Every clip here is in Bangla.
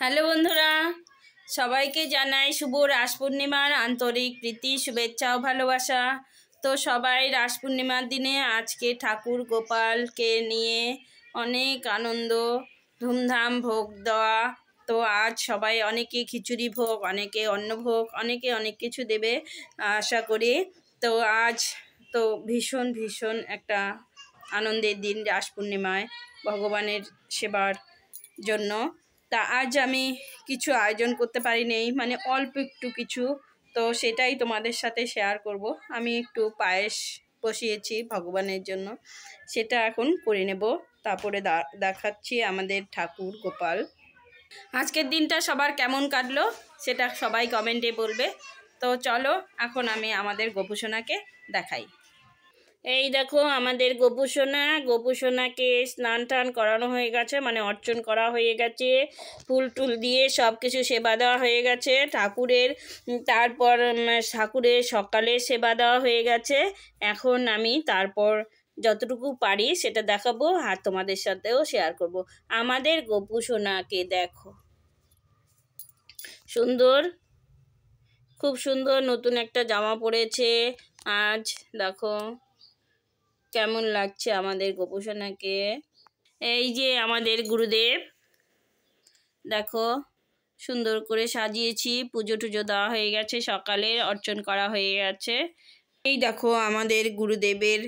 হ্যালো বন্ধুরা, সবাইকে জানাই শুভ রাস পূর্ণিমার আন্তরিক প্রীতি, শুভেচ্ছা ও ভালোবাসা। তো সবাই রাস পূর্ণিমার দিনে আজকে ঠাকুর গোপালকে নিয়ে অনেক আনন্দ ধুমধাম ভোগ দেওয়া। তো আজ সবাই অনেকে খিচুড়ি ভোগ, অনেকে অন্নভোগ, অনেকে অনেক কিছু দেবে আশা করি। তো আজ তো ভীষণ ভীষণ একটা আনন্দের দিন রাস পূর্ণিমায় ভগবানের সেবার জন্য। তা আজ আমি কিছু আয়োজন করতে পারিনি, মানে অল্প একটু কিছু, তো সেটাই তোমাদের সাথে শেয়ার করব। আমি একটু পায়েস বসিয়েছি ভগবানের জন্য, সেটা এখন করে নেব। তারপরে দেখাচ্ছি আমাদের ঠাকুর গোপাল। আজকের দিনটা সবার কেমন কাটলো সেটা সবাই কমেন্টে বলবে। তো চলো এখন আমি আমাদের গোপুসোনাকে দেখাই। এই দেখো আমাদের গোপুসোনাকে স্নান টান করানো হয়ে গেছে, মানে অর্চন করা হয়ে গেছে, ফুল টুল দিয়ে সব কিছু সেবা দেওয়া হয়ে গেছে ঠাকুরের। তারপর ঠাকুরের সকালে সেবা দেওয়া হয়ে গেছে। এখন আমি তারপর যতটুকু পারি সেটা দেখাবো আর তোমাদের সাথেও শেয়ার করব। আমাদের গোপুসোনাকে দেখো, সুন্দর, খুব সুন্দর নতুন একটা জামা পরেছে আজ। দেখো কেমন লাগছে আমাদের গোপুসোনাকে। এই যে আমাদের গুরুদেব, দেখো সুন্দর করে সাজিয়েছি, পুজো টুজো দেওয়া হয়ে গেছে, সকালে অর্চন করা হয়ে গেছে। এই দেখো আমাদের গুরুদেবের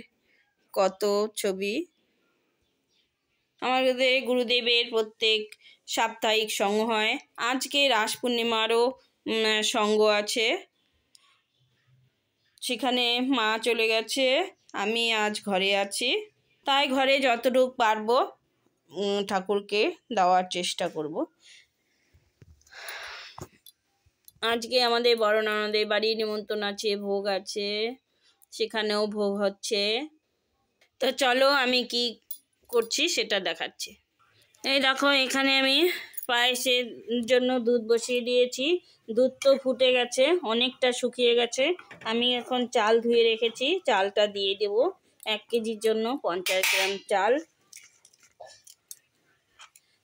কত ছবি। আমাদের গুরুদেবের প্রত্যেক সাপ্তাহিক সঙ্গ হয়, আজকে রাস পূর্ণিমারও সঙ্গ আছে। সেখানে মা চলে গেছে, আমি আজ ঘরে আছি, তাই ঘরে যতটুকু পারবো ঠাকুরকে দেওয়ার চেষ্টা করব। আজকে আমাদের বড় ননদের বাড়ি নিমন্ত্রণ আছে, ভোগ আছে, সেখানেও ভোগ হচ্ছে। তো চলো আমি কি করছি সেটা দেখাচ্ছি। এই দেখো এখানে আমি পায়েসের জন্য দুধ বসিয়ে দিয়েছি। দুধ তো ফুটে গেছে, অনেকটা শুকিয়ে গেছে। আমি এখন চাল ধুয়ে রেখেছি, চালটা দিয়ে দেব। 1 কেজির জন্য 50 গ্রাম চাল।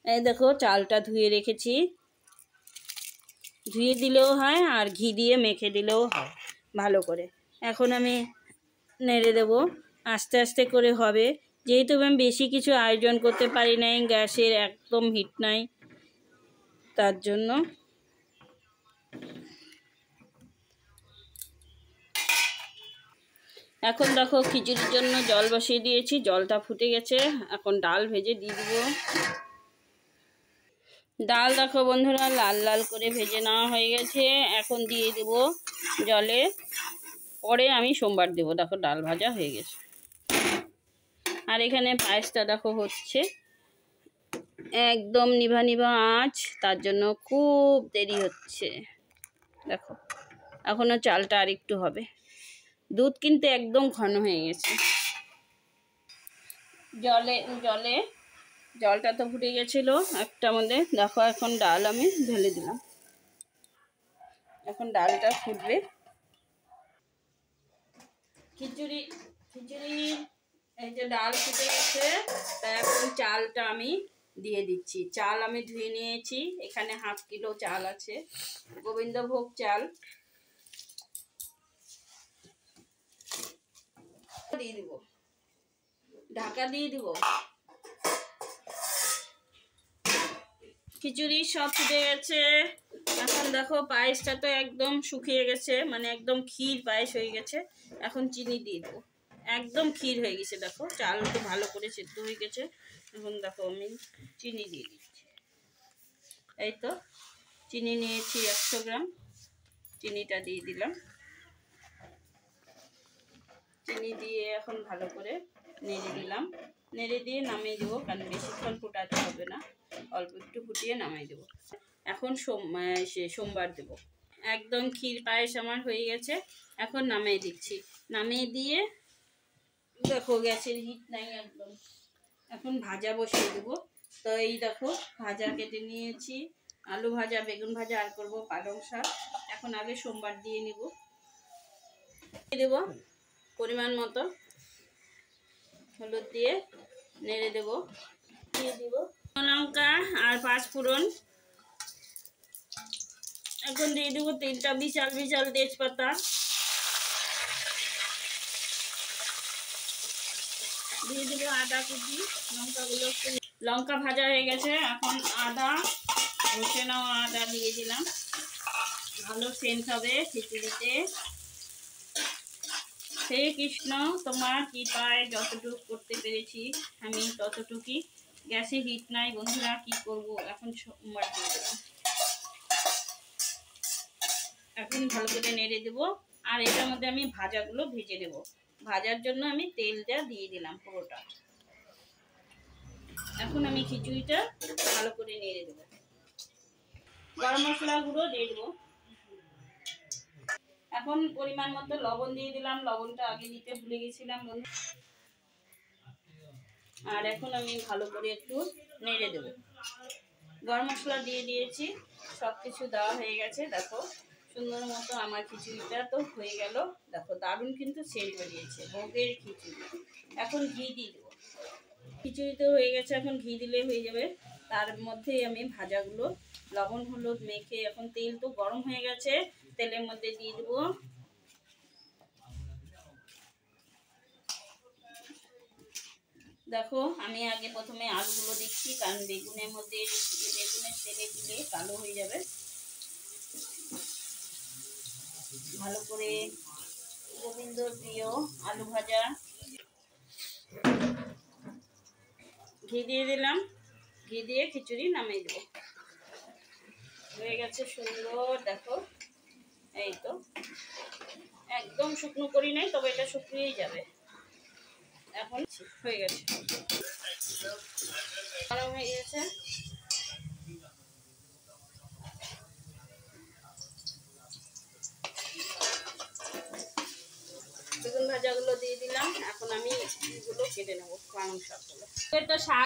এই দেখো চালটা ধুয়ে রেখেছি, ধুয়ে দিলেও হয় আর ঘি দিয়ে মেখে দিলেও হয় ভালো করে। এখন আমি নেড়ে দেব, আস্তে আস্তে করে হবে, যেহেতু আমি বেশি কিছু আয়োজন করতে পারি নাই, গ্যাসের একদম হিট নাই, তার জন্য। এখন দেখো খিচুড়ির জন্য জল বসিয়ে দিয়েছি, জলটা ফুটে গেছে, এখন ডাল ভেজে দিয়ে দিব। ডাল দেখো বন্ধুরা লাল লাল করে ভেজে নেওয়া হয়ে গেছে, এখন দিয়ে দেব জলে, পরে আমি সোমবার দেব। দেখো ডাল ভাজা হয়ে গেছে। আর এখানে পায়েসটা দেখো হচ্ছে একদম নিভা নিভা আঁচ, তার জন্য খুব দেরি হচ্ছে। দেখো এখনো চালটা আর একটু হবে। দুধ কিন্তু একদম ঘন হয়ে গেছে। জলটা তো ফুটে গেছিলো একটার মধ্যে। দেখো এখন ডাল আমি ঢেলে দিলাম, এখন ডালটা ফুটবে। খিচুড়ি এই যে ডাল ফুটে গেছে, তাই এখন চালটা আমি দিয়ে দিচ্ছি। চাল আমি ধুয়ে নিয়েছি, এখানে 1/2 কিলো চাল আছে, গোবিন্দভোগ চাল। দিয়ে দিব, ঢাকা দিয়ে দিব। খিচুড়ি সব ফুটে গেছে। এখন দেখো পায়েসটা তো একদম শুকিয়ে গেছে, মানে একদম ক্ষীর পায়েস হয়ে গেছে। এখন চিনি দিয়ে দেবো, একদম ক্ষীর হয়ে গেছে। দেখো চাল তো ভালো করে সেদ্ধ হয়ে গেছে। এখন দেখো আমি চিনি দিয়ে দিচ্ছি। এই তো চিনি নিয়েছি 100 গ্রাম, চিনিটা দিয়ে দিলাম। চিনি দিয়ে এখন ভালো করে নেড়ে দিলাম, নেড়ে দিয়ে নামিয়ে দেবো, কারণ বেশিক্ষণ ফোটাতে হবে না, অল্প একটু ফুটিয়ে নামিয়ে দেবো। এখন সোমবার দেবো। একদম ক্ষীর পায়েস আমার হয়ে গেছে, এখন নামিয়ে দিচ্ছি। নামিয়ে দিয়ে দেখো গ্যাসের হিট নাই একদম, এখন ভাজা বসিয়ে দেবো। তো এই দেখো ভাজা কেটে নিয়েছি, আলু ভাজা, বেগুন ভাজা, আর করবো পালং শাক। এখন আগে সোমবার দিয়ে নিব, দেব পরিমাণ মতো হলুদ দিয়ে নেড়ে দেব, দিয়ে দিব লঙ্কা আর 5 ফোড়ন, এখন দিয়ে দেবো 3টা বিশাল বিশাল তেজপাতা, দিয়ে দেবো আদা কুচি, লঙ্কাগুলো লঙ্কা ভাজা হয়ে গেছে, এখন আদা ঘষে নেওয়া আদা দিয়ে দিলাম, ভালো সেন্ট হবে খিচুড়িতে। হে কৃষ্ণ তোমার কৃপায় যতটুকু করতে পেরেছি আমি ততটুকুই। গ্যাসে হিট নাই বন্ধুরা, কি করব এখন সোমবার দিয়ে দেবো। এখন ভালো করে নেড়ে দেবো, আর এটার মধ্যে আমি ভাজাগুলো ভেজে নেব। ভাজার জন্য আমি তেলটা দিয়ে দিলাম পুরোটা। এখন আমি খিচুড়িটা ভালো করে নেড়ে দেবো। গরম মশলা গুঁড়ো দিয়ে দেবো। এখন পরিমাণ মতো লবণ দিয়ে দিলাম, লবণটা আগে দিতে ভুলে গেছিলাম বন্ধু। আর এখন আমি ভালো করে একটু নেড়ে দেব। গরম মশলা দিয়ে দিয়েছি, সব কিছু দেওয়া হয়ে গেছে। দেখো সুন্দর মতো আমার খিচুড়িটা তো হয়ে গেল। দেখো দারুণ কিন্তু সেন্ট বেরিয়েছে, ভোগের খিচুড়ি। এখন ঘি দিয়ে দেবো। খিচুড়ি তো হয়ে গেছে, এখন ঘি দিলে হয়ে যাবে। তার মধ্যেই আমি ভাজাগুলো লবণ হলুদ মেখে, এখন তেল তো গরম হয়ে গেছে, তেলের মধ্যে দিয়ে দেবো। দেখো আমি আগে প্রথমে আলুগুলো দিচ্ছি, কারণ বেগুনের মধ্যে বেগুনের তেলে দিলে কালো হয়ে যাবে। ভালো করে গোবিন্দর প্রিয় আলু ভাজা, ঘি দিয়ে দিলাম, ঘি দিয়ে খিচুড়ি নামিয়ে দেবো। হয়ে গেছে সুন্দর, দেখো এই তো একদম শুকনো করি নাই, তবে এটা শুকিয়েই যাবে। এখন হয়ে গেছে, গরম হয়ে গেছে। বেগুন ভাজাগুলো দিয়ে দিলাম, এখন আমি এগুলো কেটে নেবো পালং শাকগুলো। এটা শাক